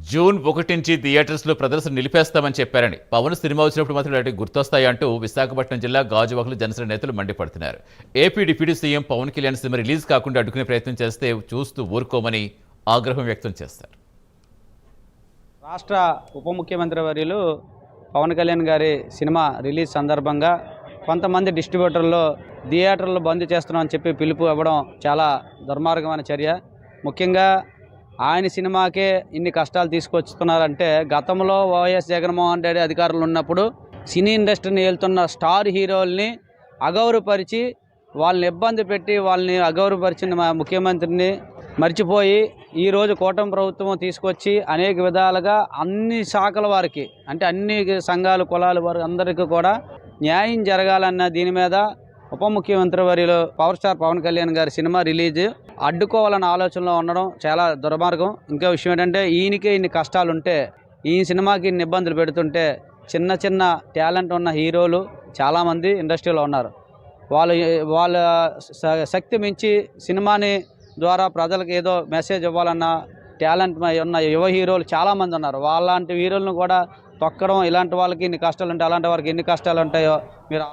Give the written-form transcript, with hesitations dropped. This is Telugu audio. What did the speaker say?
జూన్ 1 నుంచి థియేటర్స్లో ప్రదర్శన నిలిపేస్తామని చెప్పారని పవన్ సినిమా వచ్చినప్పుడు మాత్రం ఇలాంటివి గుర్తొస్తాయి అంటూ విశాఖపట్నం జిల్లా గాజువాకలో జనసేన నేతలు మండిపడుతున్నారు. AP deputy CM Pawan Kalyan cinema release కాకుండా అడ్డుకునే ప్రయత్నం చేస్తే చూస్తూ ఊరుకోమని ఆగ్రహం వ్యక్తం చేస్తారు. రాష్ట్ర ఉప ముఖ్యమంత్రి వర్యులు పవన్ కళ్యాణ్ గారి సినిమా రిలీజ్ సందర్భంగా కొంతమంది డిస్ట్రిబ్యూటర్లు థియేటర్లు బంద్ చేస్తున్నామని చెప్పి పిలుపు ఇవ్వడం చాలా దుర్మార్గమైన చర్య. ముఖ్యంగా ఆయన సినిమాకే ఇన్ని కష్టాలు తీసుకొస్తున్నారంటే గతంలో వైఎస్ జగన్మోహన్ రెడ్డి అధికారులు ఉన్నప్పుడు సినీ ఇండస్ట్రీని వెళ్తున్న స్టార్ హీరోల్ని అగౌరవపరిచి వాళ్ళని ఇబ్బంది పెట్టి వాళ్ళని అగౌరవపరిచిన ముఖ్యమంత్రిని మర్చిపోయి ఈరోజు కూటమి ప్రభుత్వం తీసుకొచ్చి అనేక విధాలుగా అన్ని శాఖల వారికి అంటే అన్ని సంఘాలు కులాల వారికి అందరికీ కూడా న్యాయం జరగాలన్న దీని మీద ఉప ముఖ్యమంత్రి వర్యులు పవర్ స్టార్ పవన్ కళ్యాణ్ గారి సినిమా రిలీజ్ అడ్డుకోవాలన్న ఆలోచనలో ఉండడం చాలా దుర్మార్గం. ఇంకో విషయం ఏంటంటే ఈయనకే ఇన్ని కష్టాలు ఉంటే ఈ సినిమాకి ఇన్ని ఇబ్బందులు పెడుతుంటే చిన్న చిన్న టాలెంట్ ఉన్న హీరోలు చాలామంది ఇండస్ట్రీలో ఉన్నారు. వాళ్ళ శక్తి మించి సినిమాని ద్వారా ప్రజలకు ఏదో మెసేజ్ ఇవ్వాలన్న టాలెంట్ ఉన్న యువ హీరోలు చాలామంది ఉన్నారు. వాళ్ళంటి హీరోలను కూడా తొక్కడం, ఇలాంటి వాళ్ళకి ఇన్ని కష్టాలు ఉంటాయి అలాంటి వారికి ఎన్ని కష్టాలు ఉంటాయో మీరు